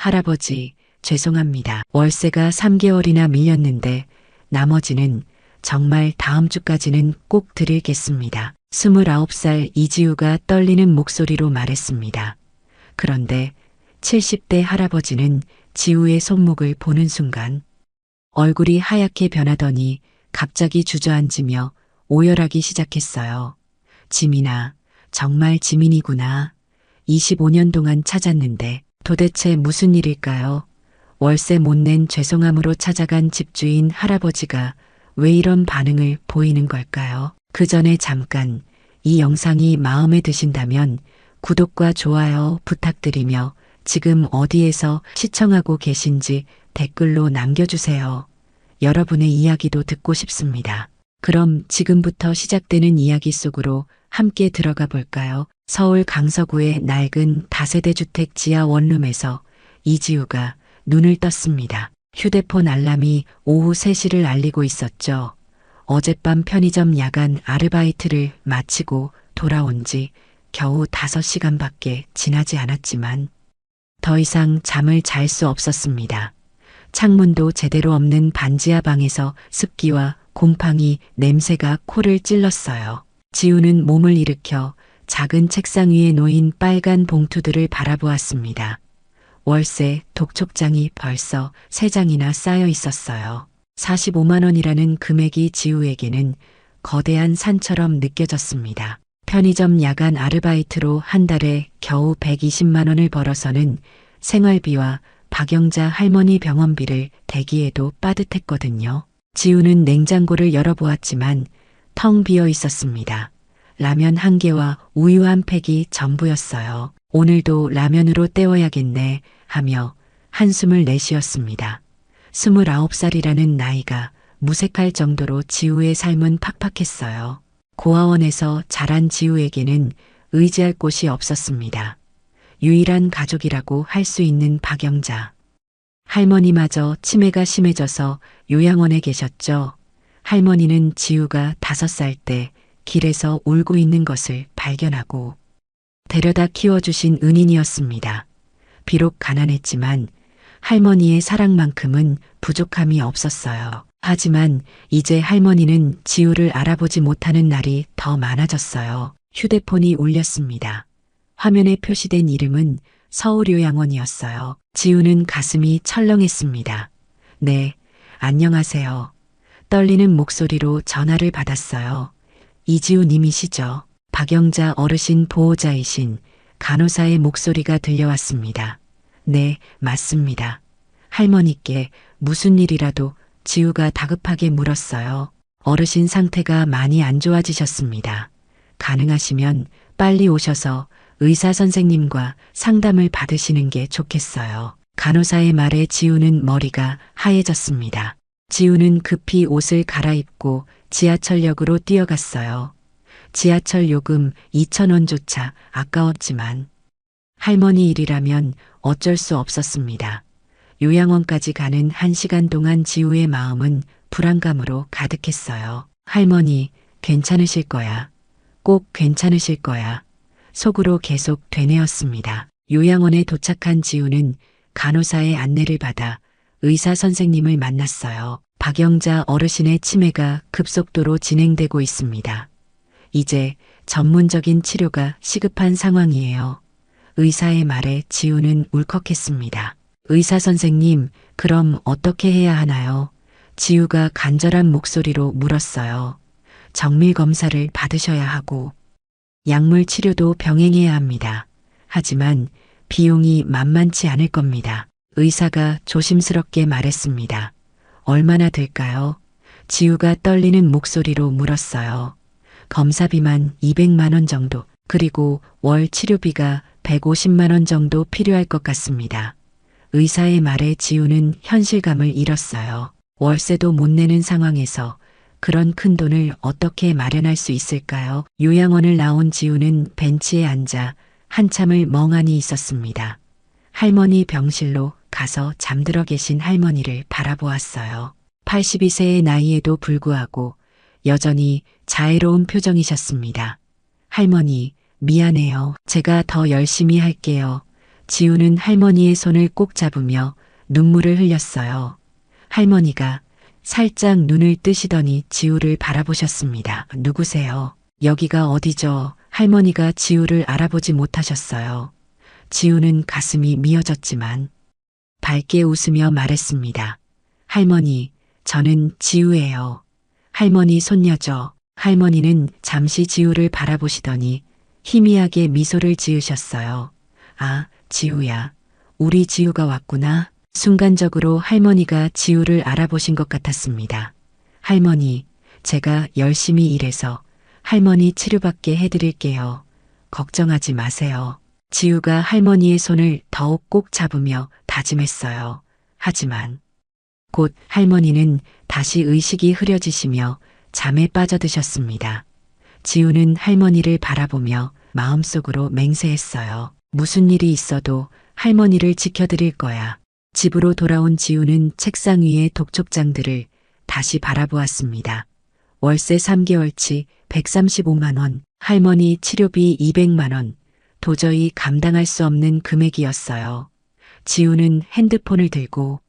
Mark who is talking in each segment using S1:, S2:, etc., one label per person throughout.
S1: 할아버지, 죄송합니다. 월세가 3개월이나 밀렸는데 나머지는 정말 다음 주까지는 꼭 드리겠습니다. 29살 이지우가 떨리는 목소리로 말했습니다. 그런데 70대 할아버지는 지우의 손목을 보는 순간 얼굴이 하얗게 변하더니 갑자기 주저앉으며 오열하기 시작했어요. 지민아, 정말 지민이구나. 25년 동안 찾았는데 도대체 무슨 일일까요? 월세 못 낸 죄송함으로 찾아간 집주인 할아버지가 왜 이런 반응을 보이는 걸까요? 그 전에 잠깐 이 영상이 마음에 드신다면 구독과 좋아요 부탁드리며 지금 어디에서 시청하고 계신지 댓글로 남겨주세요. 여러분의 이야기도 듣고 싶습니다. 그럼 지금부터 시작되는 이야기 속으로 함께 들어가 볼까요? 서울 강서구의 낡은 다세대 주택 지하 원룸에서 이지우가 눈을 떴습니다. 휴대폰 알람이 오후 3시를 알리고 있었죠. 어젯밤 편의점 야간 아르바이트를 마치고 돌아온 지 겨우 5시간밖에 지나지 않았지만 더 이상 잠을 잘 수 없었습니다. 창문도 제대로 없는 반지하 방에서 습기와 곰팡이 냄새가 코를 찔렀어요. 지우는 몸을 일으켜 작은 책상 위에 놓인 빨간 봉투들을 바라보았습니다. 월세 독촉장이 벌써 3장이나 쌓여 있었어요. 45만 원이라는 금액이 지우에게는 거대한 산처럼 느껴졌습니다. 편의점 야간 아르바이트로 한 달에 겨우 120만 원을 벌어서는 생활비와 박영자 할머니 병원비를 대기에도 빠듯했거든요. 지우는 냉장고를 열어보았지만 텅 비어 있었습니다. 라면 1개와 우유 1팩이 전부였어요. 오늘도 라면으로 때워야겠네 하며 한숨을 내쉬었습니다. 29살이라는 나이가 무색할 정도로 지우의 삶은 팍팍했어요. 고아원에서 자란 지우에게는 의지할 곳이 없었습니다. 유일한 가족이라고 할 수 있는 박영자. 할머니마저 치매가 심해져서 요양원에 계셨죠. 할머니는 지우가 5살 때 길에서 울고 있는 것을 발견하고 데려다 키워주신 은인이었습니다. 비록 가난했지만 할머니의 사랑만큼은 부족함이 없었어요. 하지만 이제 할머니는 지우를 알아보지 못하는 날이 더 많아졌어요. 휴대폰이 울렸습니다. 화면에 표시된 이름은 서울요양원이었어요. 지우는 가슴이 철렁했습니다. 네, 안녕하세요. 떨리는 목소리로 전화를 받았어요. 이지우 님이시죠? 박영자 어르신 보호자이신 간호사의 목소리가 들려왔습니다. 네, 맞습니다. 할머니께 무슨 일이라도 지우가 다급하게 물었어요. 어르신 상태가 많이 안 좋아지셨습니다. 가능하시면 빨리 오셔서 의사 선생님과 상담을 받으시는 게 좋겠어요. 간호사의 말에 지우는 머리가 하얘졌습니다. 지우는 급히 옷을 갈아입고 지하철역으로 뛰어갔어요. 지하철 요금 2,000원조차 아까웠지만 할머니 일이라면 어쩔 수 없었습니다. 요양원까지 가는 1시간 동안 지우의 마음은 불안감으로 가득했어요. 할머니, 괜찮으실 거야. 꼭 괜찮으실 거야. 속으로 계속 되뇌었습니다. 요양원에 도착한 지우는 간호사의 안내를 받아 의사 선생님을 만났어요. 박영자 어르신의 치매가 급속도로 진행되고 있습니다. 이제 전문적인 치료가 시급한 상황이에요. 의사의 말에 지우는 울컥했습니다. 의사 선생님, 그럼 어떻게 해야 하나요? 지우가 간절한 목소리로 물었어요. 정밀 검사를 받으셔야 하고 약물 치료도 병행해야 합니다. 하지만 비용이 만만치 않을 겁니다. 의사가 조심스럽게 말했습니다. 얼마나 될까요? 지우가 떨리는 목소리로 물었어요. 검사비만 200만 원 정도, 그리고 월 치료비가 150만 원 정도 필요할 것 같습니다. 의사의 말에 지우는 현실감을 잃었어요. 월세도 못 내는 상황에서 그런 큰 돈을 어떻게 마련할 수 있을까요? 요양원을 나온 지우는 벤치에 앉아 한참을 멍하니 있었습니다. 할머니 병실로 가서 잠들어 계신 할머니를 바라보았어요. 82세의 나이에도 불구하고 여전히 자애로운 표정이셨습니다. 할머니, 미안해요. 제가 더 열심히 할게요. 지우는 할머니의 손을 꼭 잡으며 눈물을 흘렸어요. 할머니가 살짝 눈을 뜨시더니 지우를 바라보셨습니다. 누구세요? 여기가 어디죠? 할머니가 지우를 알아보지 못하셨어요. 지우는 가슴이 미어졌지만 밝게 웃으며 말했습니다. 할머니, 저는 지우예요. 할머니 손녀죠. 할머니는 잠시 지우를 바라보시더니 희미하게 미소를 지으셨어요. 아, 지우야. 우리 지우가 왔구나. 순간적으로 할머니가 지우를 알아보신 것 같았습니다. 할머니, 제가 열심히 일해서 할머니 치료받게 해드릴게요. 걱정하지 마세요. 지우가 할머니의 손을 더욱 꼭 잡으며 다짐했어요. 하지만 곧 할머니는 다시 의식이 흐려지시며 잠에 빠져드셨습니다. 지우는 할머니를 바라보며 마음속으로 맹세했어요. 무슨 일이 있어도 할머니를 지켜드릴 거야. 집으로 돌아온 지우는 책상 위의 독촉장들을 다시 바라보았습니다. 월세 3개월치 135만 원, 할머니 치료비 200만 원, 도저히 감당할 수 없는 금액이었어요. 지우는 핸드폰을 들고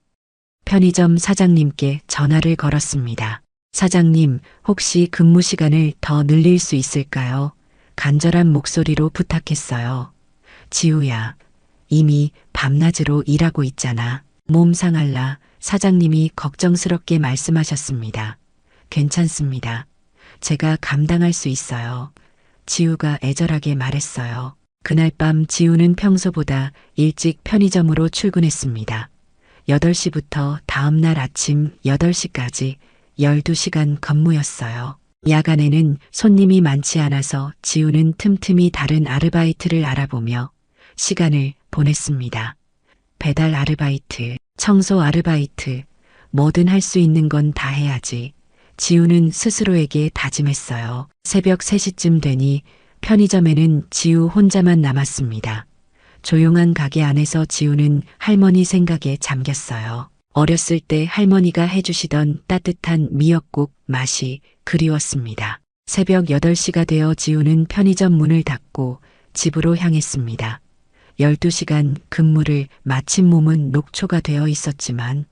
S1: 편의점 사장님께 전화를 걸었습니다. 사장님, 혹시 근무 시간을 더 늘릴 수 있을까요? 간절한 목소리로 부탁했어요. 지우야, 이미 밤낮으로 일하고 있잖아. 몸 상할라. 사장님이 걱정스럽게 말씀하셨습니다. 괜찮습니다. 제가 감당할 수 있어요. 지우가 애절하게 말했어요. 그날 밤 지우는 평소보다 일찍 편의점으로 출근했습니다. 8시부터 다음날 아침 8시까지 12시간 근무였어요. 야간에는 손님이 많지 않아서 지우는 틈틈이 다른 아르바이트를 알아보며 시간을 보냈습니다. 배달 아르바이트, 청소 아르바이트, 뭐든 할 수 있는 건 다 해야지. 지우는 스스로에게 다짐했어요. 새벽 3시쯤 되니 편의점에는 지우 혼자만 남았습니다. 조용한 가게 안에서 지우는 할머니 생각에 잠겼어요. 어렸을 때 할머니가 해주시던 따뜻한 미역국 맛이 그리웠습니다. 새벽 8시가 되어 지우는 편의점 문을 닫고 집으로 향했습니다. 12시간 근무를 마친 몸은 녹초가 되어 있었지만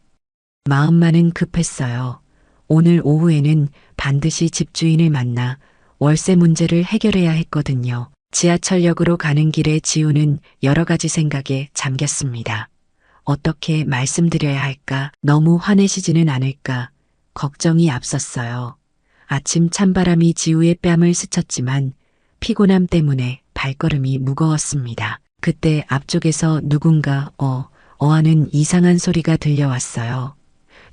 S1: 마음만은 급했어요. 오늘 오후에는 반드시 집주인을 만나 월세 문제를 해결해야 했거든요. 지하철역으로 가는 길에 지우는 여러 가지 생각에 잠겼습니다. 어떻게 말씀드려야 할까? 너무 화내시지는 않을까? 걱정이 앞섰어요. 아침 찬바람이 지우의 뺨을 스쳤지만 피곤함 때문에 발걸음이 무거웠습니다. 그때 앞쪽에서 누군가 하는 이상한 소리가 들려왔어요.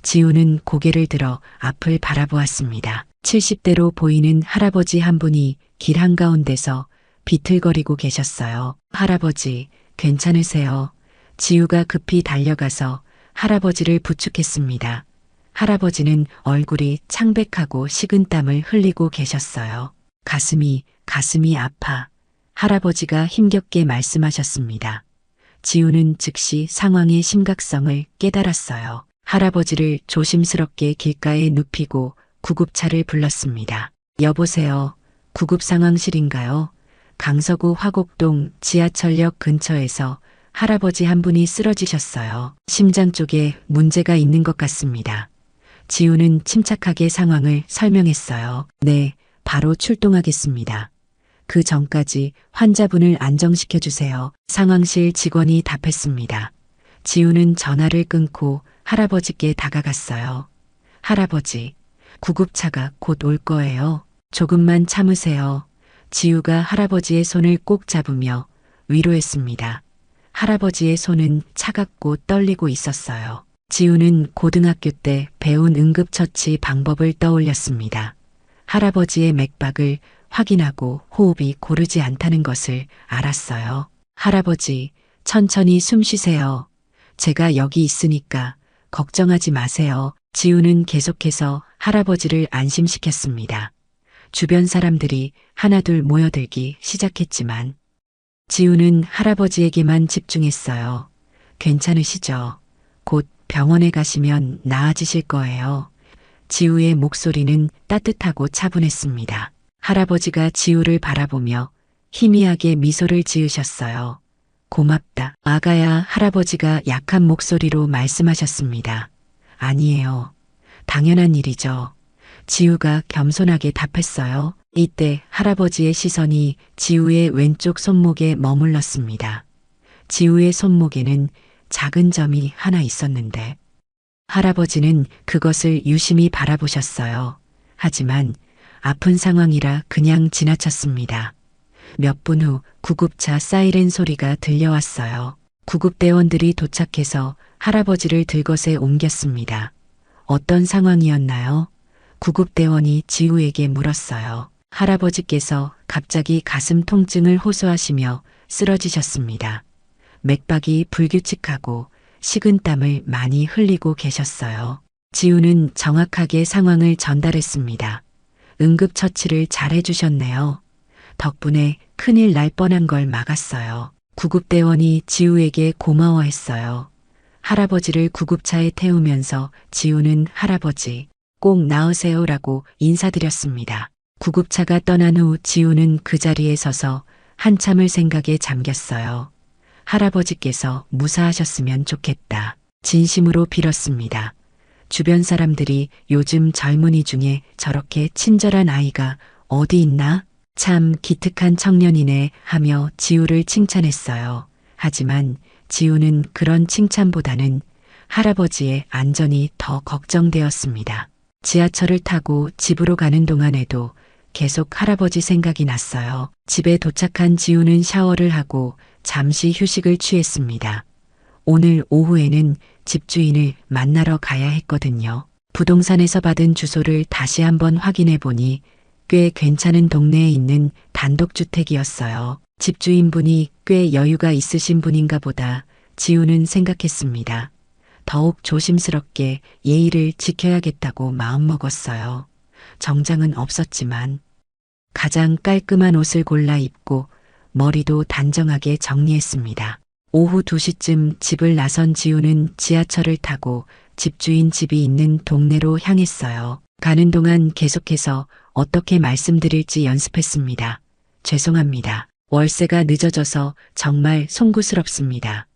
S1: 지우는 고개를 들어 앞을 바라보았습니다. 70대로 보이는 할아버지 한 분이 길 한가운데서 비틀거리고 계셨어요. 할아버지, 괜찮으세요? 지우가 급히 달려가서 할아버지를 부축했습니다. 할아버지는 얼굴이 창백하고 식은땀을 흘리고 계셨어요. 가슴이 아파. 할아버지가 힘겹게 말씀하셨습니다. 지우는 즉시 상황의 심각성을 깨달았어요. 할아버지를 조심스럽게 길가에 눕히고 구급차를 불렀습니다. 여보세요. 구급상황실인가요? 강서구 화곡동 지하철역 근처에서 할아버지 한 분이 쓰러지셨어요. 심장 쪽에 문제가 있는 것 같습니다. 지우는 침착하게 상황을 설명했어요. 네, 바로 출동하겠습니다. 그 전까지 환자분을 안정시켜 주세요. 상황실 직원이 답했습니다. 지우는 전화를 끊고 할아버지께 다가갔어요. 할아버지, 구급차가 곧 올 거예요. 조금만 참으세요. 지우가 할아버지의 손을 꼭 잡으며 위로했습니다. 할아버지의 손은 차갑고 떨리고 있었어요. 지우는 고등학교 때 배운 응급처치 방법을 떠올렸습니다. 할아버지의 맥박을 확인하고 호흡이 고르지 않다는 것을 알았어요. 할아버지, 천천히 숨 쉬세요. 제가 여기 있으니까 걱정하지 마세요. 지우는 계속해서 할아버지를 안심시켰습니다. 주변 사람들이 하나둘 모여들기 시작했지만 지우는 할아버지에게만 집중했어요. 괜찮으시죠? 곧 병원에 가시면 나아지실 거예요. 지우의 목소리는 따뜻하고 차분했습니다. 할아버지가 지우를 바라보며 희미하게 미소를 지으셨어요. 고맙다. 아가야, 할아버지가 약한 목소리로 말씀하셨습니다. 아니에요. 당연한 일이죠. 지우가 겸손하게 답했어요. 이때 할아버지의 시선이 지우의 왼쪽 손목에 머물렀습니다. 지우의 손목에는 작은 점이 하나 있었는데 할아버지는 그것을 유심히 바라보셨어요. 하지만 아픈 상황이라 그냥 지나쳤습니다. 몇 분 후 구급차 사이렌 소리가 들려왔어요. 구급대원들이 도착해서 할아버지를 들것에 옮겼습니다. 어떤 상황이었나요? 구급대원이 지우에게 물었어요. 할아버지께서 갑자기 가슴 통증을 호소하시며 쓰러지셨습니다. 맥박이 불규칙하고 식은땀을 많이 흘리고 계셨어요. 지우는 정확하게 상황을 전달했습니다. 응급처치를 잘 해주셨네요. 덕분에 큰일 날 뻔한 걸 막았어요. 구급대원이 지우에게 고마워했어요. 할아버지를 구급차에 태우면서 지우는 할아버지, 꼭 나으세요라고 인사드렸습니다. 구급차가 떠난 후 지우는 그 자리에 서서 한참을 생각에 잠겼어요. 할아버지께서 무사하셨으면 좋겠다. 진심으로 빌었습니다. 주변 사람들이 요즘 젊은이 중에 저렇게 친절한 아이가 어디 있나? 참 기특한 청년이네 하며 지우를 칭찬했어요. 하지만 지우는 그런 칭찬보다는 할아버지의 안전이 더 걱정되었습니다. 지하철을 타고 집으로 가는 동안에도 계속 할아버지 생각이 났어요. 집에 도착한 지우는 샤워를 하고 잠시 휴식을 취했습니다. 오늘 오후에는 집주인을 만나러 가야 했거든요. 부동산에서 받은 주소를 다시 한번 확인해 보니 꽤 괜찮은 동네에 있는 단독주택이었어요. 집주인분이 꽤 여유가 있으신 분인가 보다 지우는 생각했습니다. 더욱 조심스럽게 예의를 지켜야겠다고 마음먹었어요. 정장은 없었지만 가장 깔끔한 옷을 골라 입고 머리도 단정하게 정리했습니다. 오후 2시쯤 집을 나선 지우는 지하철을 타고 집주인 집이 있는 동네로 향했어요. 가는 동안 계속해서 어떻게 말씀드릴지 연습했습니다. 죄송합니다. 월세가 늦어져서 정말 송구스럽습니다.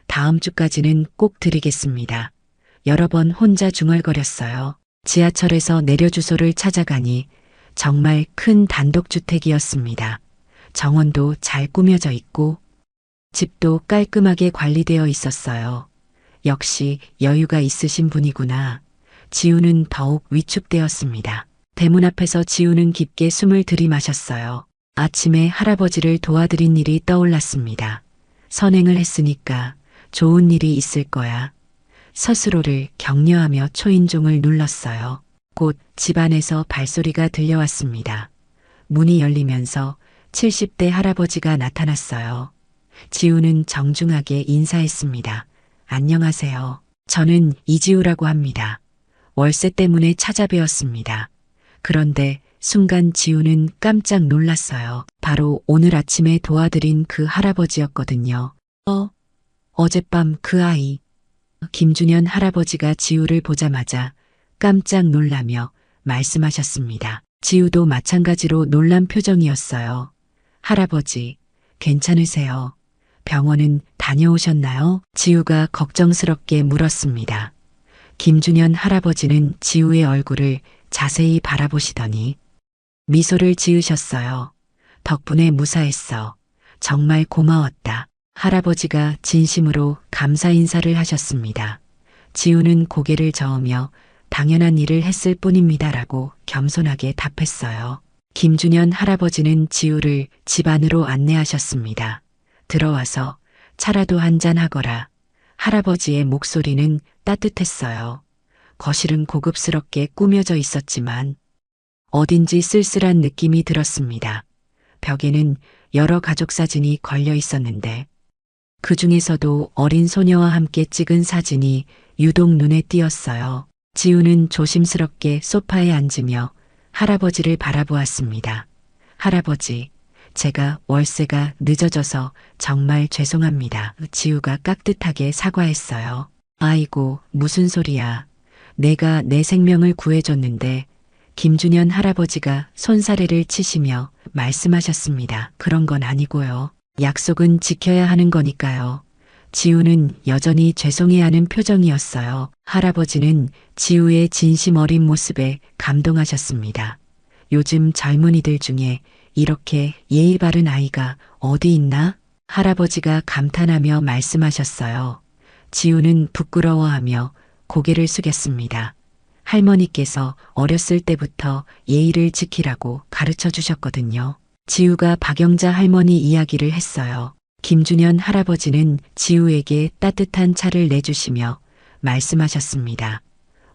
S1: 다음 주까지는 꼭 드리겠습니다. 여러 번 혼자 중얼거렸어요. 지하철에서 내려 주소를 찾아가니 정말 큰 단독주택이었습니다. 정원도 잘 꾸며져 있고 집도 깔끔하게 관리되어 있었어요. 역시 여유가 있으신 분이구나. 지우는 더욱 위축되었습니다. 대문 앞에서 지우는 깊게 숨을 들이마셨어요. 아침에 할아버지를 도와드린 일이 떠올랐습니다. 선행을 했으니까 좋은 일이 있을 거야. 스스로를 격려하며 초인종을 눌렀어요. 곧 집안에서 발소리가 들려왔습니다. 문이 열리면서 70대 할아버지가 나타났어요. 지우는 정중하게 인사했습니다. 안녕하세요. 저는 이지우라고 합니다. 월세 때문에 찾아뵈었습니다. 그런데 순간 지우는 깜짝 놀랐어요. 바로 오늘 아침에 도와드린 그 할아버지였거든요. 어젯밤 그 아이. 김준현 할아버지가 지우를 보자마자 깜짝 놀라며 말씀하셨습니다. 지우도 마찬가지로 놀란 표정이었어요. 할아버지, 괜찮으세요? 병원은 다녀오셨나요? 지우가 걱정스럽게 물었습니다. 김준현 할아버지는 지우의 얼굴을 자세히 바라보시더니 미소를 지으셨어요. 덕분에 무사했어. 정말 고마웠다. 할아버지가 진심으로 감사 인사를 하셨습니다. 지우는 고개를 저으며 당연한 일을 했을 뿐입니다라고 겸손하게 답했어요. 김준현 할아버지는 지우를 집 안으로 안내하셨습니다. 들어와서 차라도 한잔 하거라. 할아버지의 목소리는 따뜻했어요. 거실은 고급스럽게 꾸며져 있었지만 어딘지 쓸쓸한 느낌이 들었습니다. 벽에는 여러 가족 사진이 걸려 있었는데 그 중에서도 어린 소녀와 함께 찍은 사진이 유독 눈에 띄었어요. 지우는 조심스럽게 소파에 앉으며 할아버지를 바라보았습니다. 할아버지, 제가 월세가 늦어져서 정말 죄송합니다. 지우가 깍듯하게 사과했어요. 아이고, 무슨 소리야. 내가 내 생명을 구해줬는데 김준현 할아버지가 손사래를 치시며 말씀하셨습니다. 그런 건 아니고요. 약속은 지켜야 하는 거니까요. 지우는 여전히 죄송해하는 표정이었어요. 할아버지는 지우의 진심 어린 모습에 감동하셨습니다. 요즘 젊은이들 중에 이렇게 예의 바른 아이가 어디 있나? 할아버지가 감탄하며 말씀하셨어요. 지우는 부끄러워하며 고개를 숙였습니다. 할머니께서 어렸을 때부터 예의를 지키라고 가르쳐 주셨거든요. 지우가 박영자 할머니 이야기를 했어요. 김준현 할아버지는 지우에게 따뜻한 차를 내주시며 말씀하셨습니다.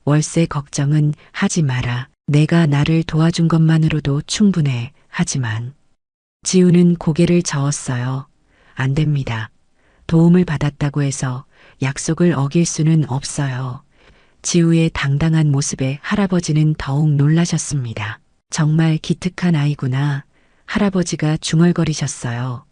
S1: 월세 걱정은 하지 마라. 내가 나를 도와준 것만으로도 충분해. 하지만 지우는 고개를 저었어요. 안 됩니다. 도움을 받았다고 해서 약속을 어길 수는 없어요. 지우의 당당한 모습에 할아버지는 더욱 놀라셨습니다. 정말 기특한 아이구나. 할아버지가 중얼거리셨어요.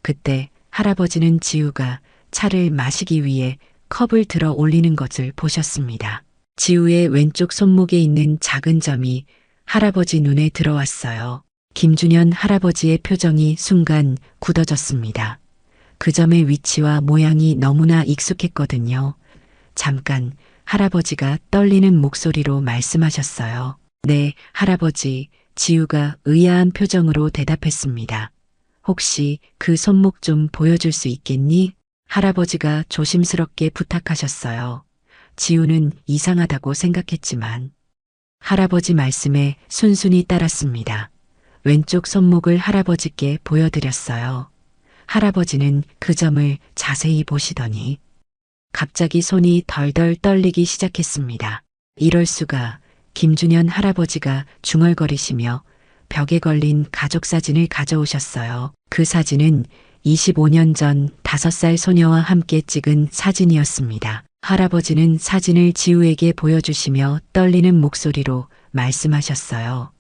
S1: 그때 할아버지는 지우가 차를 마시기 위해 컵을 들어 올리는 것을 보셨습니다. 지우의 왼쪽 손목에 있는 작은 점이 할아버지 눈에 들어왔어요. 김준현 할아버지의 표정이 순간 굳어졌습니다. 그 점의 위치와 모양이 너무나 익숙했거든요. 잠깐 할아버지가 떨리는 목소리로 말씀하셨어요. 네, 할아버지. 지우가 의아한 표정으로 대답했습니다. 혹시 그 손목 좀 보여줄 수 있겠니? 할아버지가 조심스럽게 부탁하셨어요. 지우는 이상하다고 생각했지만 할아버지 말씀에 순순히 따랐습니다. 왼쪽 손목을 할아버지께 보여드렸어요. 할아버지는 그 점을 자세히 보시더니 갑자기 손이 덜덜 떨리기 시작했습니다. 이럴 수가. 김준현 할아버지가 중얼거리시며 벽에 걸린 가족 사진을 가져오셨어요. 그 사진은 25년 전 5살 소녀와 함께 찍은 사진이었습니다. 할아버지는 사진을 지우에게 보여주시며 떨리는 목소리로 말씀하셨어요.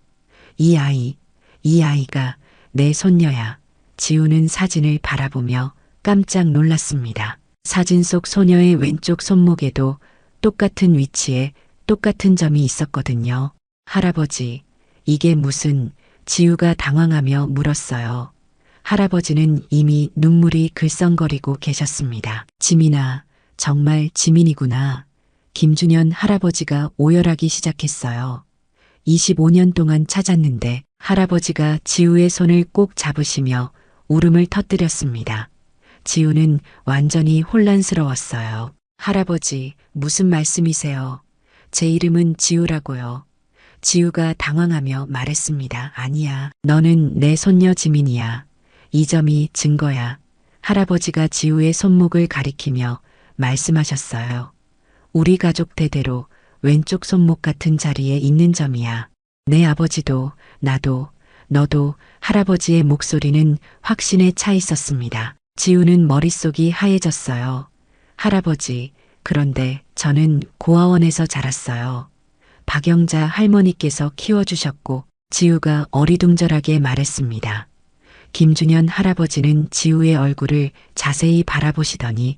S1: 이 아이가 내 손녀야. 지우는 사진을 바라보며 깜짝 놀랐습니다. 사진 속 소녀의 왼쪽 손목에도 똑같은 위치에 똑같은 점이 있었거든요. 할아버지, 이게 무슨... 지우가 당황하며 물었어요. 할아버지는 이미 눈물이 글썽거리고 계셨습니다. 지민아, 정말 지민이구나. 김준현 할아버지가 오열하기 시작했어요. 25년 동안 찾았는데 할아버지가 지우의 손을 꼭 잡으시며 울음을 터뜨렸습니다. 지우는 완전히 혼란스러웠어요. 할아버지, 무슨 말씀이세요? 제 이름은 지우라고요. 지우가 당황하며 말했습니다. 아니야. 너는 내 손녀 지민이야. 이 점이 증거야. 할아버지가 지우의 손목을 가리키며 말씀하셨어요. 우리 가족 대대로 왼쪽 손목 같은 자리에 있는 점이야. 내 아버지도 나도 너도. 할아버지의 목소리는 확신에 차 있었습니다. 지우는 머릿속이 하얘졌어요. 할아버지, 그런데 저는 고아원에서 자랐어요. 박영자 할머니께서 키워주셨고. 지우가 어리둥절하게 말했습니다. 김준현 할아버지는 지우의 얼굴을 자세히 바라보시더니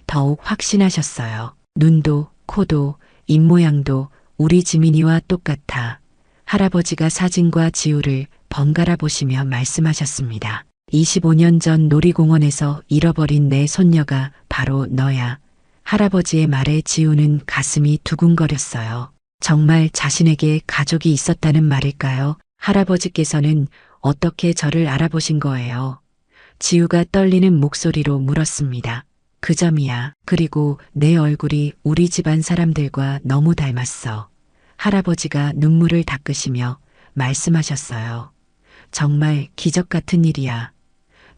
S1: 더욱 확신하셨어요. 눈도 코도 입모양도 우리 지민이와 똑같아. 할아버지가 사진과 지우를 번갈아 보시며 말씀하셨습니다. 25년 전 놀이공원에서 잃어버린 내 손녀가 바로 너야. 할아버지의 말에 지우는 가슴이 두근거렸어요. 정말 자신에게 가족이 있었다는 말일까요? 할아버지께서는 어떻게 저를 알아보신 거예요? 지우가 떨리는 목소리로 물었습니다. 그 점이야. 그리고 내 얼굴이 우리 집안 사람들과 너무 닮았어. 할아버지가 눈물을 닦으시며 말씀하셨어요. 정말 기적 같은 일이야.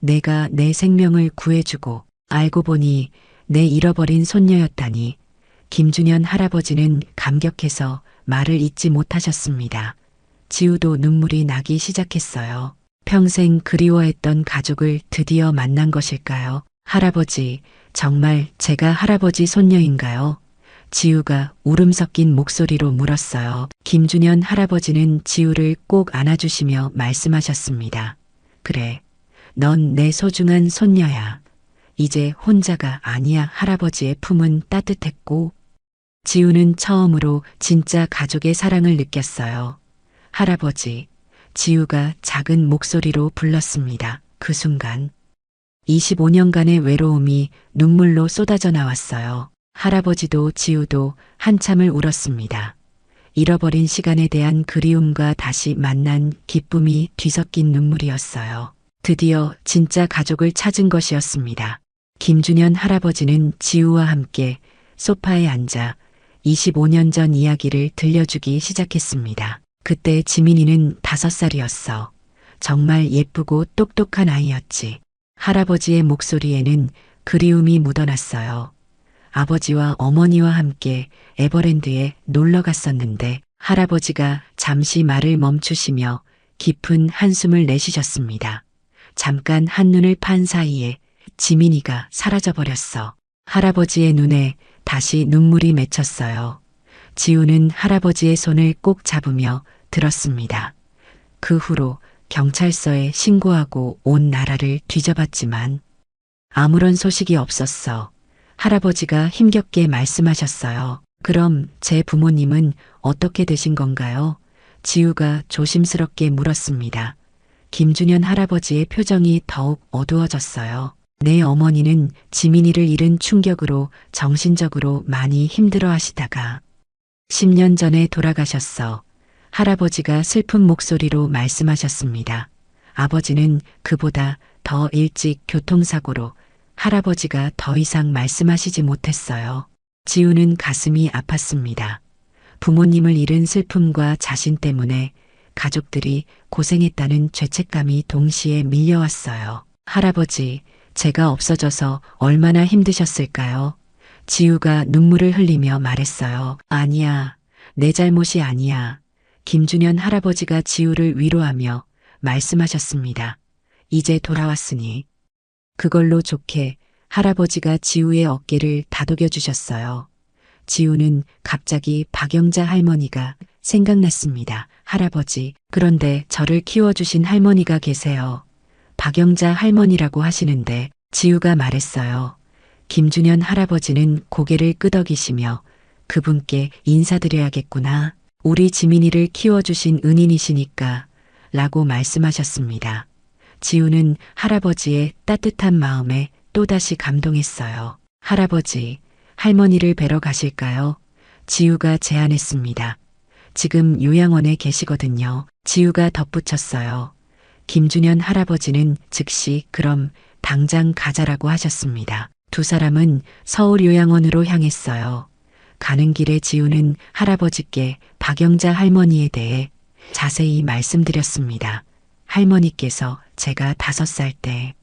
S1: 내가 내 생명을 구해주고 알고 보니 내 잃어버린 손녀였다니. 김준현 할아버지는 감격해서 말을 잇지 못하셨습니다. 지우도 눈물이 나기 시작했어요. 평생 그리워했던 가족을 드디어 만난 것일까요? 할아버지, 정말 제가 할아버지 손녀인가요? 지우가 울음 섞인 목소리로 물었어요. 김준현 할아버지는 지우를 꼭 안아주시며 말씀하셨습니다. 그래, 넌 내 소중한 손녀야. 이제 혼자가 아니야. 할아버지의 품은 따뜻했고 지우는 처음으로 진짜 가족의 사랑을 느꼈어요. 할아버지, 지우가 작은 목소리로 불렀습니다. 그 순간 25년간의 외로움이 눈물로 쏟아져 나왔어요. 할아버지도 지우도 한참을 울었습니다. 잃어버린 시간에 대한 그리움과 다시 만난 기쁨이 뒤섞인 눈물이었어요. 드디어 진짜 가족을 찾은 것이었습니다. 김준현 할아버지는 지우와 함께 소파에 앉아 25년 전 이야기를 들려주기 시작했습니다. 그때 지민이는 5살이었어. 정말 예쁘고 똑똑한 아이였지. 할아버지의 목소리에는 그리움이 묻어났어요. 아버지와 어머니와 함께 에버랜드에 놀러 갔었는데 할아버지가 잠시 말을 멈추시며 깊은 한숨을 내쉬셨습니다. 잠깐 한눈을 판 사이에 지민이가 사라져버렸어. 할아버지의 눈에 다시 눈물이 맺혔어요. 지우는 할아버지의 손을 꼭 잡으며 들었습니다. 그 후로 경찰서에 신고하고 온 나라를 뒤져봤지만 아무런 소식이 없었어. 할아버지가 힘겹게 말씀하셨어요. 그럼 제 부모님은 어떻게 되신 건가요? 지우가 조심스럽게 물었습니다. 김준현 할아버지의 표정이 더욱 어두워졌어요. 내 어머니는 지민이를 잃은 충격으로 정신적으로 많이 힘들어 하시다가 10년 전에 돌아가셨어. 할아버지가 슬픈 목소리로 말씀하셨습니다. 아버지는 그보다 더 일찍 교통사고로 할아버지가 더 이상 말씀하시지 못했어요. 지우는 가슴이 아팠습니다. 부모님을 잃은 슬픔과 자신 때문에 가족들이 고생했다는 죄책감이 동시에 밀려왔어요. 할아버지, 제가 없어져서 얼마나 힘드셨을까요? 지우가 눈물을 흘리며 말했어요. 아니야, 내 잘못이 아니야. 김준현 할아버지가 지우를 위로하며 말씀하셨습니다. 이제 돌아왔으니 그걸로 좋게 할아버지가 지우의 어깨를 다독여 주셨어요. 지우는 갑자기 박영자 할머니가 생각났습니다. 할아버지, 그런데 저를 키워주신 할머니가 계세요. 박영자 할머니라고 하시는데 지우가 말했어요. 김준현 할아버지는 고개를 끄덕이시며 그분께 인사드려야겠구나. 우리 지민이를 키워주신 은인이시니까 라고 말씀하셨습니다. 지우는 할아버지의 따뜻한 마음에 또다시 감동했어요. 할아버지, 할머니를 뵈러 가실까요? 지우가 제안했습니다. 지금 요양원에 계시거든요. 지우가 덧붙였어요. 김준현 할아버지는 즉시 그럼 당장 가자라고 하셨습니다. 두 사람은 서울 요양원으로 향했어요. 가는 길에 지우는 할아버지께 박영자 할머니에 대해 자세히 말씀드렸습니다. 할머니께서 제가 5살 때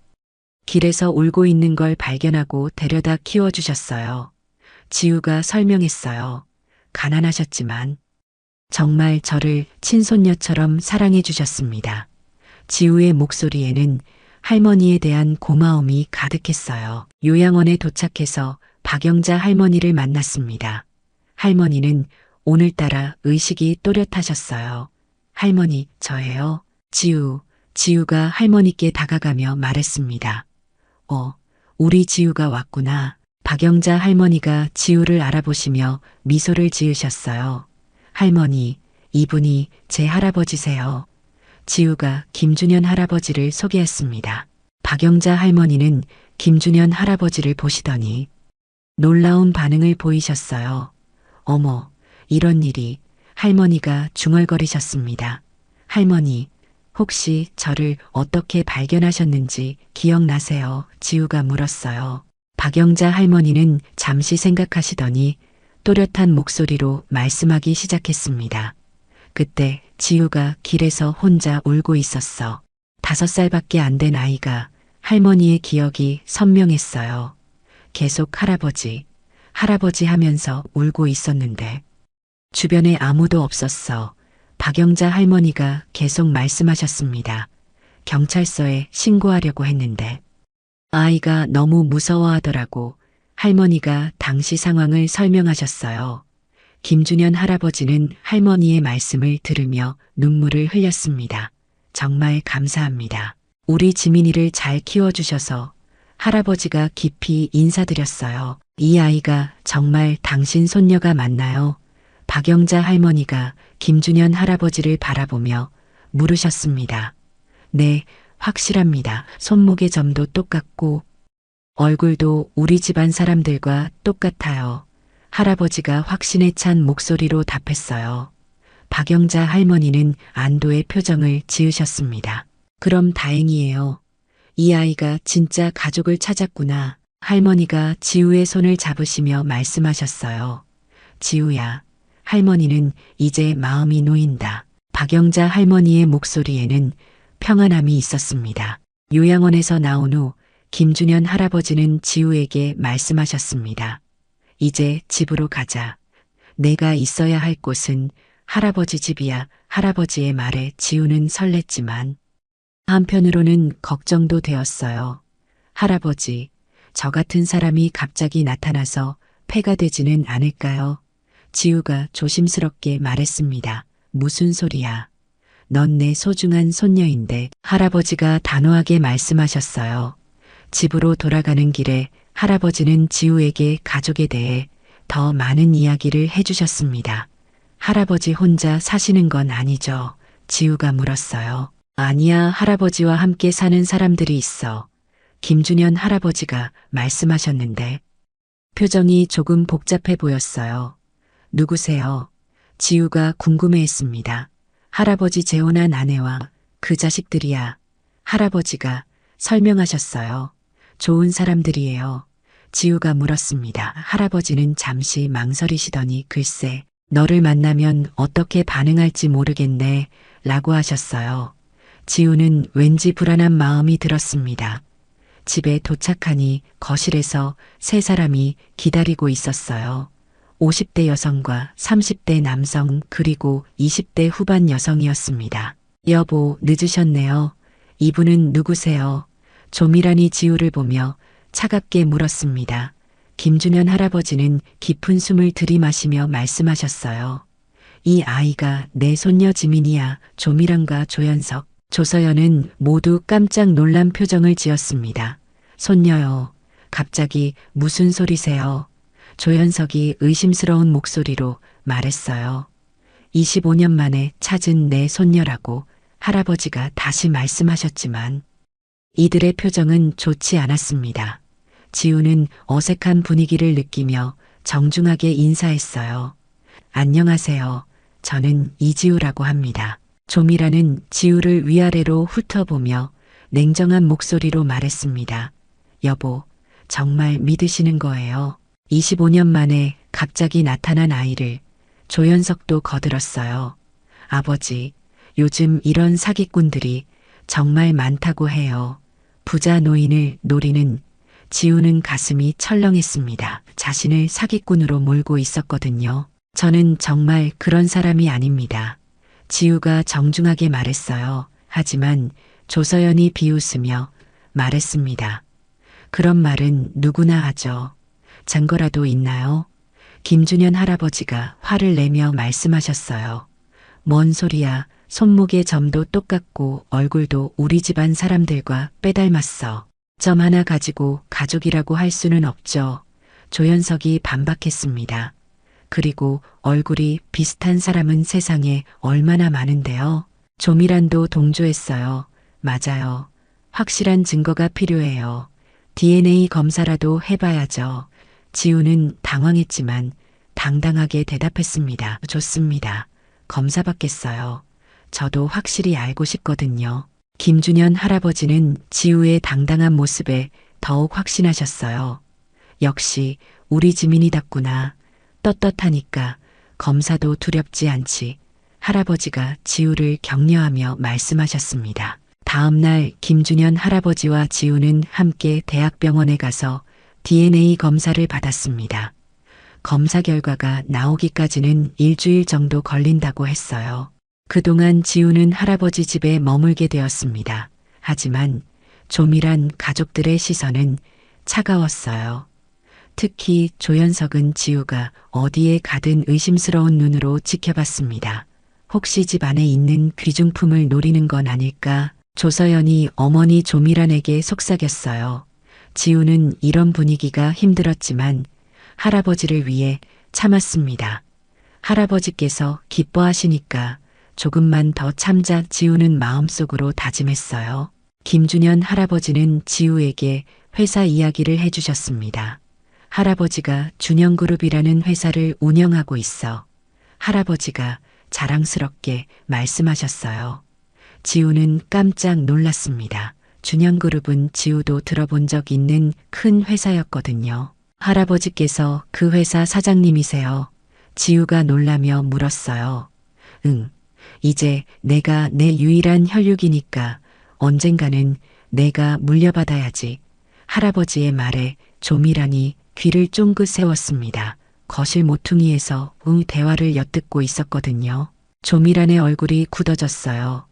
S1: 길에서 울고 있는 걸 발견하고 데려다 키워주셨어요. 지우가 설명했어요. 가난하셨지만 정말 저를 친손녀처럼 사랑해 주셨습니다. 지우의 목소리에는 할머니에 대한 고마움이 가득했어요. 요양원에 도착해서 박영자 할머니를 만났습니다. 할머니는 오늘따라 의식이 또렷하셨어요. 할머니, 저예요. 지우가 할머니께 다가가며 말했습니다. 우리 지우가 왔구나. 박영자 할머니가 지우를 알아보시며 미소를 지으셨어요. 할머니, 이분이 제 할아버지세요. 지우가 김준현 할아버지를 소개했습니다. 박영자 할머니는 김준현 할아버지를 보시더니 놀라운 반응을 보이셨어요. 어머, 이런 일이. 할머니가 중얼거리셨습니다. 할머니, 혹시 저를 어떻게 발견하셨는지 기억나세요? 지우가 물었어요. 박영자 할머니는 잠시 생각하시더니 또렷한 목소리로 말씀하기 시작했습니다. 그때 지우가 길에서 혼자 울고 있었어. 5살밖에 안 된 아이가 할머니의 기억이 선명했어요. 계속 할아버지 하면서 울고 있었는데 주변에 아무도 없었어. 박영자 할머니가 계속 말씀하셨습니다. 경찰서에 신고하려고 했는데 아이가 너무 무서워하더라고. 할머니가 당시 상황을 설명하셨어요. 김준현 할아버지는 할머니의 말씀을 들으며 눈물을 흘렸습니다. 정말 감사합니다. 우리 지민이를 잘 키워주셔서 할아버지가 깊이 인사드렸어요. 이 아이가 정말 당신 손녀가 맞나요? 박영자 할머니가 김준현 할아버지를 바라보며 물으셨습니다. 네, 확실합니다. 손목의 점도 똑같고 얼굴도 우리 집안 사람들과 똑같아요. 할아버지가 확신에 찬 목소리로 답했어요. 박영자 할머니는 안도의 표정을 지으셨습니다. 그럼 다행이에요. 이 아이가 진짜 가족을 찾았구나. 할머니가 지우의 손을 잡으시며 말씀하셨어요. 지우야, 할머니는 이제 마음이 놓인다. 박영자 할머니의 목소리에는 평안함이 있었습니다. 요양원에서 나온 후 김준현 할아버지는 지우에게 말씀하셨습니다. 이제 집으로 가자. 내가 있어야 할 곳은 할아버지 집이야. 할아버지의 말에 지우는 설렜지만 한편으로는 걱정도 되었어요. 할아버지, 저 같은 사람이 갑자기 나타나서 폐가 되지는 않을까요? 지우가 조심스럽게 말했습니다. 무슨 소리야. 넌 내 소중한 손녀인데. 할아버지가 단호하게 말씀하셨어요. 집으로 돌아가는 길에 할아버지는 지우에게 가족에 대해 더 많은 이야기를 해주셨습니다. 할아버지 혼자 사시는 건 아니죠? 지우가 물었어요. 아니야, 할아버지와 함께 사는 사람들이 있어. 김준현 할아버지가 말씀하셨는데 표정이 조금 복잡해 보였어요. 누구세요? 지우가 궁금해했습니다. 할아버지 재혼한 아내와 그 자식들이야. 할아버지가 설명하셨어요. 좋은 사람들이에요. 지우가 물었습니다. 할아버지는 잠시 망설이시더니 글쎄, 너를 만나면 어떻게 반응할지 모르겠네 라고 하셨어요. 지우는 왠지 불안한 마음이 들었습니다. 집에 도착하니 거실에서 세 사람이 기다리고 있었어요. 50대 여성과 30대 남성 그리고 20대 후반 여성이었습니다. 여보, 늦으셨네요. 이분은 누구세요? 조미란이 지우를 보며 차갑게 물었습니다. 김준현 할아버지는 깊은 숨을 들이마시며 말씀하셨어요. 이 아이가 내 손녀 지민이야. 조미란과 조연석, 조서연은 모두 깜짝 놀란 표정을 지었습니다. 손녀요. 갑자기 무슨 소리세요? 조연석이 의심스러운 목소리로 말했어요. 25년 만에 찾은 내 손녀라고 할아버지가 다시 말씀하셨지만 이들의 표정은 좋지 않았습니다. 지우는 어색한 분위기를 느끼며 정중하게 인사했어요. 안녕하세요. 저는 이지우라고 합니다. 조미라는 지우를 위아래로 훑어보며 냉정한 목소리로 말했습니다. 여보, 정말 믿으시는 거예요? 25년 만에 갑자기 나타난 아이를. 조연석도 거들었어요. 아버지, 요즘 이런 사기꾼들이 정말 많다고 해요. 부자 노인을 노리는. 지우는 가슴이 철렁했습니다. 자신을 사기꾼으로 몰고 있었거든요. 저는 정말 그런 사람이 아닙니다. 지우가 정중하게 말했어요. 하지만 조서연이 비웃으며 말했습니다. 그런 말은 누구나 하죠. 증거라도 있나요? 김준현 할아버지가 화를 내며 말씀하셨어요. 뭔 소리야. 손목의 점도 똑같고 얼굴도 우리 집안 사람들과 빼닮았어. 점 하나 가지고 가족이라고 할 수는 없죠. 조연석이 반박했습니다. 그리고 얼굴이 비슷한 사람은 세상에 얼마나 많은데요. 조미란도 동조했어요. 맞아요. 확실한 증거가 필요해요. DNA 검사라도 해봐야죠. 지우는 당황했지만 당당하게 대답했습니다. 좋습니다. 검사 받겠어요. 저도 확실히 알고 싶거든요. 김준현 할아버지는 지우의 당당한 모습에 더욱 확신하셨어요. 역시 우리 지민이답구나. 떳떳하니까 검사도 두렵지 않지. 할아버지가 지우를 격려하며 말씀하셨습니다. 다음 날 김준현 할아버지와 지우는 함께 대학병원에 가서 DNA 검사를 받았습니다. 검사 결과가 나오기까지는 일주일 정도 걸린다고 했어요. 그동안 지우는 할아버지 집에 머물게 되었습니다. 하지만 조밀한 가족들의 시선은 차가웠어요. 특히 조연석은 지우가 어디에 가든 의심스러운 눈으로 지켜봤습니다. 혹시 집 안에 있는 귀중품을 노리는 건 아닐까? 조서연이 어머니 조미란에게 속삭였어요. 지우는 이런 분위기가 힘들었지만 할아버지를 위해 참았습니다. 할아버지께서 기뻐하시니까 조금만 더 참자. 지우는 마음속으로 다짐했어요. 김준현 할아버지는 지우에게 회사 이야기를 해주셨습니다. 할아버지가 준영그룹이라는 회사를 운영하고 있어 할아버지가 자랑스럽게 말씀하셨어요. 지우는 깜짝 놀랐습니다. 준영그룹은 지우도 들어본 적 있는 큰 회사였거든요. 할아버지께서 그 회사 사장님이세요. 지우가 놀라며 물었어요. 응, 이제 내가 내 유일한 혈육이니까 언젠가는 내가 물려받아야지. 할아버지의 말에 조미란이 귀를 쫑긋 세웠습니다. 거실 모퉁이에서 대화를 엿듣고 있었거든요. 조미란의 얼굴이 굳어졌어요.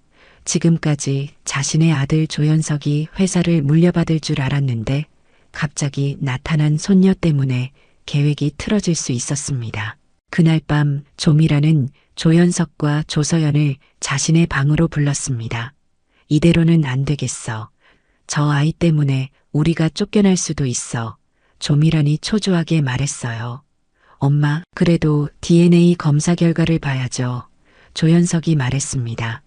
S1: 지금까지 자신의 아들 조연석이 회사를 물려받을 줄 알았는데 갑자기 나타난 손녀 때문에 계획이 틀어질 수 있었습니다. 그날 밤 조미란은 조연석과 조서연을 자신의 방으로 불렀습니다. 이대로는 안 되겠어. 저 아이 때문에 우리가 쫓겨날 수도 있어. 조미란이 초조하게 말했어요. 엄마, 그래도 DNA 검사 결과를 봐야죠. 조연석이 말했습니다.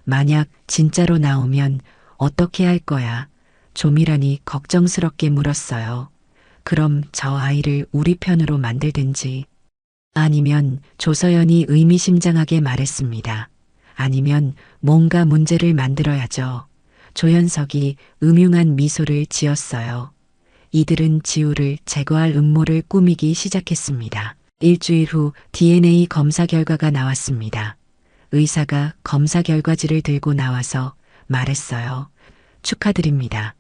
S1: 만약 진짜로 나오면 어떻게 할 거야? 조미란이 걱정스럽게 물었어요. 그럼 저 아이를 우리 편으로 만들든지. 아니면 조서연이 의미심장하게 말했습니다. 아니면 뭔가 문제를 만들어야죠. 조연석이 음흉한 미소를 지었어요. 이들은 지우를 제거할 음모를 꾸미기 시작했습니다. 일주일 후 DNA 검사 결과가 나왔습니다. 의사가 검사 결과지를 들고 나와서 말했어요. 축하드립니다.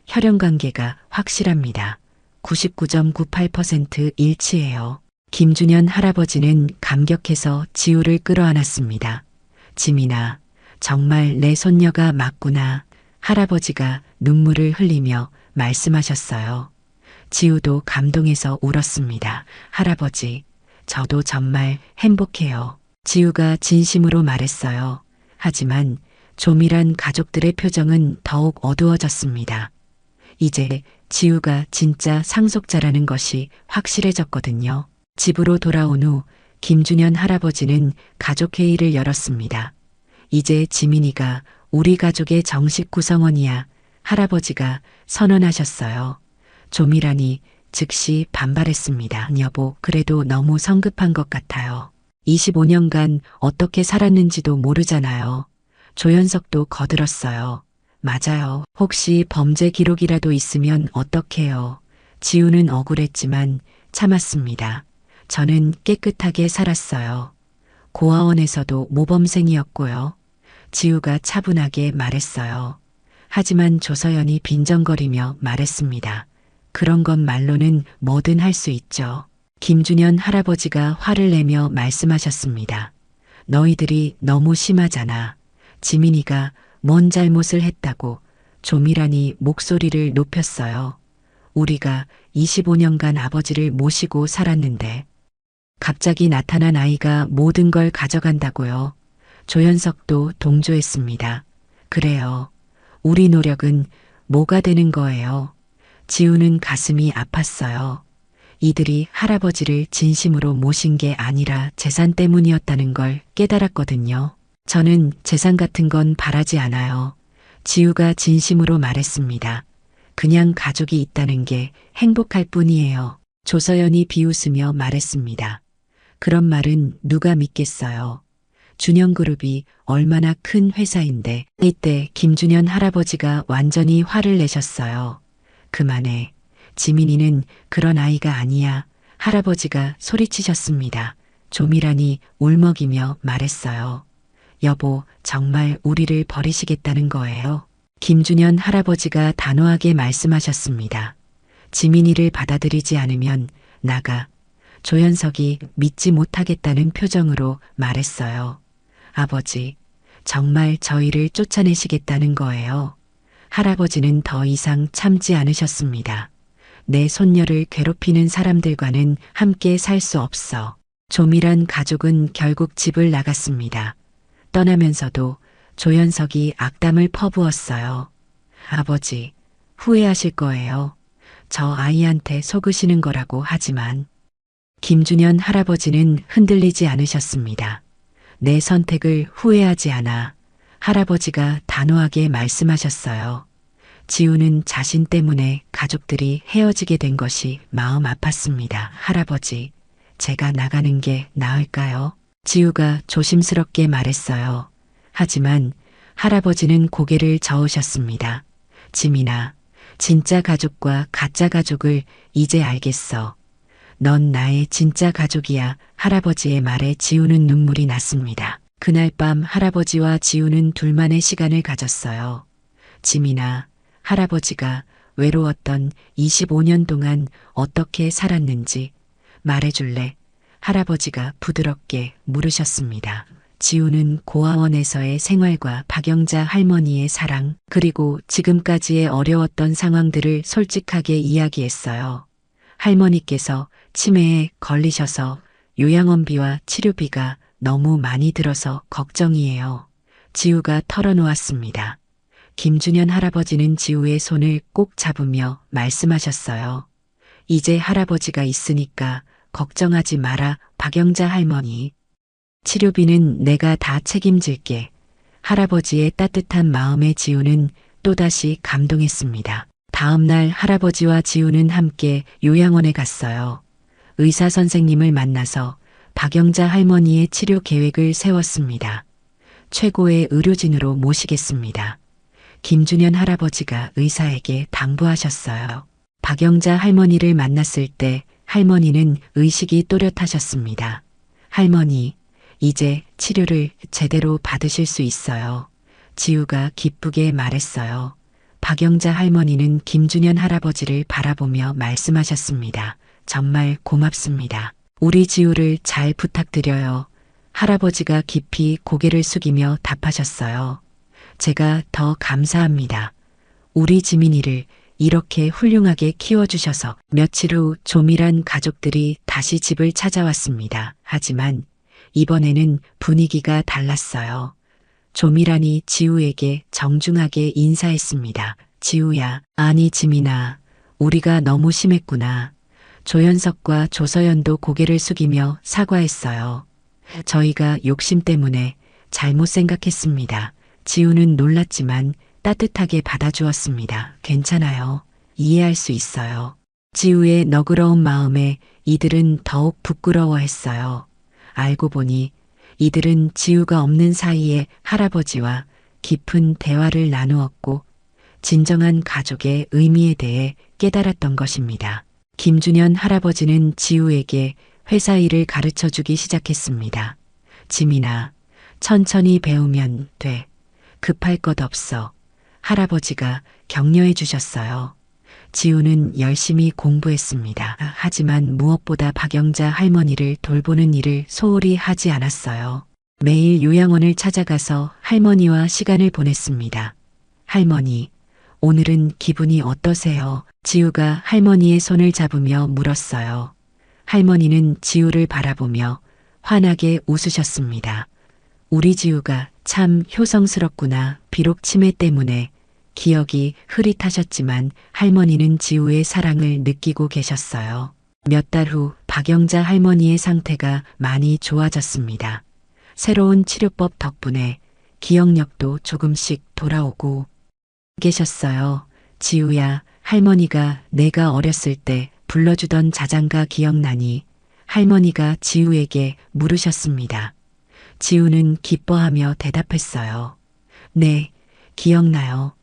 S1: 혈연관계가 확실합니다. 99.98% 일치해요. 김준현 할아버지는 감격해서 지우를 끌어안았습니다. 지민아, 정말 내 손녀가 맞구나. 할아버지가 눈물을 흘리며 말씀하셨어요. 지우도 감동해서 울었습니다. 할아버지, 저도 정말 행복해요. 지우가 진심으로 말했어요. 하지만 조밀한 가족들의 표정은 더욱 어두워졌습니다. 이제 지우가 진짜 상속자라는 것이 확실해졌거든요. 집으로 돌아온 후 김준현 할아버지는 가족회의를 열었습니다. 이제 지민이가 우리 가족의 정식 구성원이야. 할아버지가 선언하셨어요. 조미란이 즉시 반발했습니다. 여보, 그래도 너무 성급한 것 같아요. 25년간 어떻게 살았는지도 모르잖아요. 조연석도 거들었어요. 맞아요. 혹시 범죄 기록이라도 있으면 어떡해요. 지우는 억울했지만 참았습니다. 저는 깨끗하게 살았어요. 고아원에서도 모범생이었고요. 지우가 차분하게 말했어요. 하지만 조서연이 빈정거리며 말했습니다. 그런 건 말로는 뭐든 할 수 있죠. 김준현 할아버지가 화를 내며 말씀하셨습니다. 너희들이 너무 심하잖아. 지민이가 뭔 잘못을 했다고. 조미란이 목소리를 높였어요. 우리가 25년간 아버지를 모시고 살았는데 갑자기 나타난 아이가 모든 걸 가져간다고요. 조연석도 동조했습니다. 그래요. 우리 노력은 뭐가 되는 거예요. 지우는 가슴이 아팠어요. 이들이 할아버지를 진심으로 모신 게 아니라 재산 때문이었다는 걸 깨달았거든요. 저는 재산 같은 건 바라지 않아요. 지우가 진심으로 말했습니다. 그냥 가족이 있다는 게 행복할 뿐이에요. 조서연이 비웃으며 말했습니다. 그런 말은 누가 믿겠어요. 준영그룹이 얼마나 큰 회사인데. 이때 김준현 할아버지가 완전히 화를 내셨어요. 그만해. 지민이는 그런 아이가 아니야. 할아버지가 소리치셨습니다. 조미란이 울먹이며 말했어요. 여보, 정말 우리를 버리시겠다는 거예요? 김준현 할아버지가 단호하게 말씀하셨습니다. 지민이를 받아들이지 않으면 나가. 조연석이 믿지 못하겠다는 표정으로 말했어요. 아버지, 정말 저희를 쫓아내시겠다는 거예요? 할아버지는 더 이상 참지 않으셨습니다. 내 손녀를 괴롭히는 사람들과는 함께 살 수 없어. 조밀한 가족은 결국 집을 나갔습니다. 떠나면서도 조연석이 악담을 퍼부었어요. 아버지, 후회하실 거예요. 저 아이한테 속으시는 거라고 하지만. 김준현 할아버지는 흔들리지 않으셨습니다. 내 선택을 후회하지 않아. 할아버지가 단호하게 말씀하셨어요. 지우는 자신 때문에 가족들이 헤어지게 된 것이 마음 아팠습니다. 할아버지, 제가 나가는 게 나을까요? 지우가 조심스럽게 말했어요. 하지만 할아버지는 고개를 저으셨습니다. 지민아, 진짜 가족과 가짜 가족을 이제 알겠어. 넌 나의 진짜 가족이야. 할아버지의 말에 지우는 눈물이 났습니다. 그날 밤 할아버지와 지우는 둘만의 시간을 가졌어요. 지민아, 할아버지가 외로웠던 25년 동안 어떻게 살았는지 말해줄래? 할아버지가 부드럽게 물으셨습니다. 지우는 고아원에서의 생활과 박영자 할머니의 사랑, 그리고 지금까지의 어려웠던 상황들을 솔직하게 이야기했어요. 할머니께서 치매에 걸리셔서 요양원비와 치료비가 너무 많이 들어서 걱정이에요. 지우가 털어놓았습니다. 김준현 할아버지는 지우의 손을 꼭 잡으며 말씀하셨어요. 이제 할아버지가 있으니까 걱정하지 마라, 박영자 할머니. 치료비는 내가 다 책임질게. 할아버지의 따뜻한 마음에 지우는 또다시 감동했습니다. 다음 날 할아버지와 지우는 함께 요양원에 갔어요. 의사 선생님을 만나서 박영자 할머니의 치료 계획을 세웠습니다. 최고의 의료진으로 모시겠습니다. 김준현 할아버지가 의사에게 당부하셨어요. 박영자 할머니를 만났을 때 할머니는 의식이 또렷하셨습니다. 할머니, 이제 치료를 제대로 받으실 수 있어요. 지우가 기쁘게 말했어요. 박영자 할머니는 김준현 할아버지를 바라보며 말씀하셨습니다. 정말 고맙습니다. 우리 지우를 잘 부탁드려요. 할아버지가 깊이 고개를 숙이며 답하셨어요. 제가 더 감사합니다. 우리 지민이를 이렇게 훌륭하게 키워주셔서. 며칠 후 조밀한 가족들이 다시 집을 찾아왔습니다. 하지만 이번에는 분위기가 달랐어요. 조밀한이 지우에게 정중하게 인사했습니다. 지우야, 아니 지민아, 우리가 너무 심했구나. 조현석과 조서연도 고개를 숙이며 사과했어요. 저희가 욕심 때문에 잘못 생각했습니다. 지우는 놀랐지만 따뜻하게 받아주었습니다. 괜찮아요. 이해할 수 있어요. 지우의 너그러운 마음에 이들은 더욱 부끄러워했어요. 알고 보니 이들은 지우가 없는 사이에 할아버지와 깊은 대화를 나누었고 진정한 가족의 의미에 대해 깨달았던 것입니다. 김준현 할아버지는 지우에게 회사 일을 가르쳐 주기 시작했습니다. 지민아, 천천히 배우면 돼. 급할 것 없어. 할아버지가 격려해 주셨어요. 지우는 열심히 공부했습니다. 하지만 무엇보다 박영자 할머니를 돌보는 일을 소홀히 하지 않았어요. 매일 요양원을 찾아가서 할머니와 시간을 보냈습니다. 할머니, 오늘은 기분이 어떠세요? 지우가 할머니의 손을 잡으며 물었어요. 할머니는 지우를 바라보며 환하게 웃으셨습니다. 우리 지우가 참 효성스럽구나. 비록 치매 때문에 기억이 흐릿하셨지만 할머니는 지우의 사랑을 느끼고 계셨어요. 몇 달 후 박영자 할머니의 상태가 많이 좋아졌습니다. 새로운 치료법 덕분에 기억력도 조금씩 돌아오고 계셨어요. 지우야, 할머니가 내가 어렸을 때 불러주던 자장가 기억나니? 할머니가 지우에게 물으셨습니다. 지우는 기뻐하며 대답했어요. 네, 기억나요.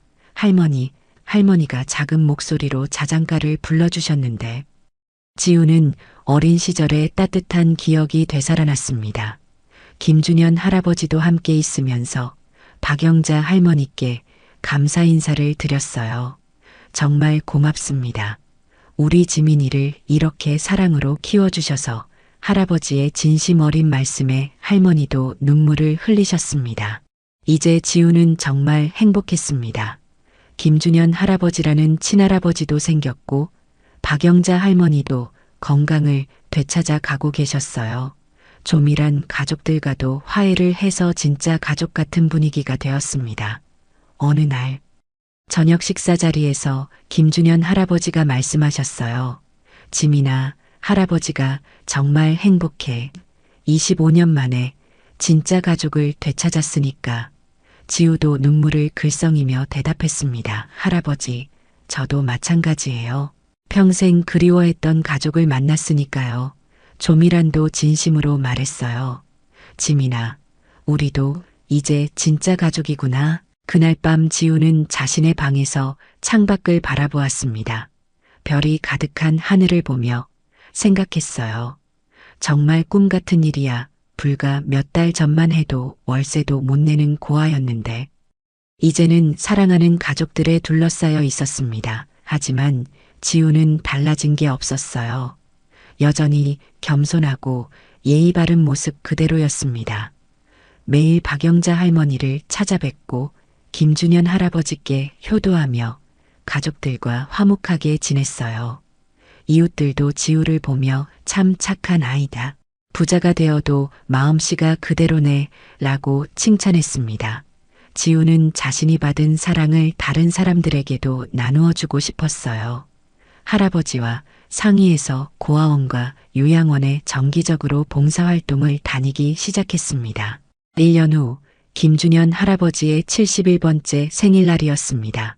S1: 할머니가 작은 목소리로 자장가를 불러주셨는데. 지우는 어린 시절의 따뜻한 기억이 되살아났습니다. 김준현 할아버지도 함께 있으면서 박영자 할머니께 감사 인사를 드렸어요. 정말 고맙습니다. 우리 지민이를 이렇게 사랑으로 키워주셔서. 할아버지의 진심 어린 말씀에 할머니도 눈물을 흘리셨습니다. 이제 지우는 정말 행복했습니다. 김준현 할아버지라는 친할아버지도 생겼고 박영자 할머니도 건강을 되찾아 가고 계셨어요. 조밀한 가족들과도 화해를 해서 진짜 가족 같은 분위기가 되었습니다. 어느 날 저녁 식사 자리에서 김준현 할아버지가 말씀하셨어요. 지민아, 할아버지가 정말 행복해. 25년 만에 진짜 가족을 되찾았으니까. 지우도 눈물을 글썽이며 대답했습니다. 할아버지, 저도 마찬가지예요. 평생 그리워했던 가족을 만났으니까요. 조미란도 진심으로 말했어요. 지민아, 우리도 이제 진짜 가족이구나. 그날 밤 지우는 자신의 방에서 창밖을 바라보았습니다. 별이 가득한 하늘을 보며 생각했어요. 정말 꿈 같은 일이야. 불과 몇 달 전만 해도 월세도 못 내는 고아였는데 이제는 사랑하는 가족들에 둘러싸여 있었습니다. 하지만 지우는 달라진 게 없었어요. 여전히 겸손하고 예의 바른 모습 그대로였습니다. 매일 박영자 할머니를 찾아뵙고 김준현 할아버지께 효도하며 가족들과 화목하게 지냈어요. 이웃들도 지우를 보며 참 착한 아이다. 부자가 되어도 마음씨가 그대로네 라고 칭찬했습니다. 지우는 자신이 받은 사랑을 다른 사람들에게도 나누어 주고 싶었어요. 할아버지와 상의해서 고아원과 요양원에 정기적으로 봉사활동을 다니기 시작했습니다. 1년 후 김준현 할아버지의 71번째 생일날이었습니다.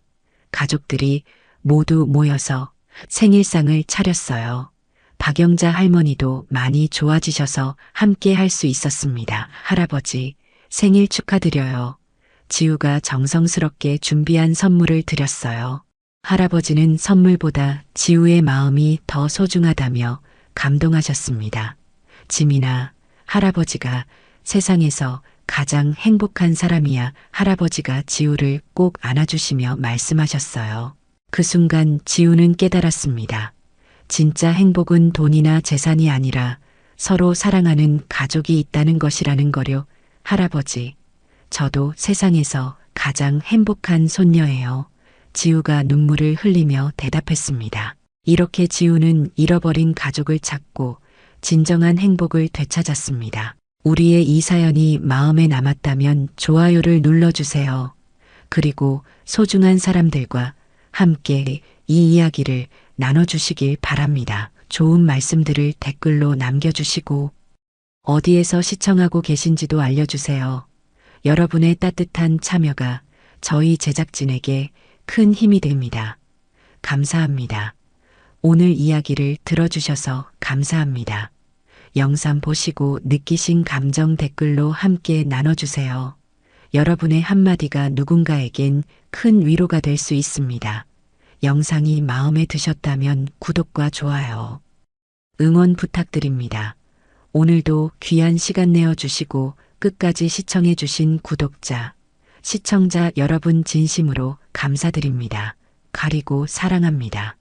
S1: 가족들이 모두 모여서 생일상을 차렸어요. 박영자 할머니도 많이 좋아지셔서 함께 할 수 있었습니다. 할아버지, 생일 축하드려요. 지우가 정성스럽게 준비한 선물을 드렸어요. 할아버지는 선물보다 지우의 마음이 더 소중하다며 감동하셨습니다. 지민아, 할아버지가 세상에서 가장 행복한 사람이야. 할아버지가 지우를 꼭 안아주시며 말씀하셨어요. 그 순간 지우는 깨달았습니다. 진짜 행복은 돈이나 재산이 아니라 서로 사랑하는 가족이 있다는 것이라는 거요. 할아버지, 저도 세상에서 가장 행복한 손녀예요. 지우가 눈물을 흘리며 대답했습니다. 이렇게 지우는 잃어버린 가족을 찾고 진정한 행복을 되찾았습니다. 우리의 이 사연이 마음에 남았다면 좋아요를 눌러주세요. 그리고 소중한 사람들과 함께 이 이야기를 나눠주시길 바랍니다. 좋은 말씀들을 댓글로 남겨주시고 어디에서 시청하고 계신지도 알려주세요. 여러분의 따뜻한 참여가 저희 제작진에게 큰 힘이 됩니다. 감사합니다. 오늘 이야기를 들어주셔서 감사합니다. 영상 보시고 느끼신 감정 댓글로 함께 나눠주세요. 여러분의 한마디가 누군가에겐 큰 위로가 될 수 있습니다. 영상이 마음에 드셨다면 구독과 좋아요, 응원 부탁드립니다. 오늘도 귀한 시간 내어주시고 끝까지 시청해주신 구독자, 시청자 여러분 진심으로 감사드립니다. 가리고 사랑합니다.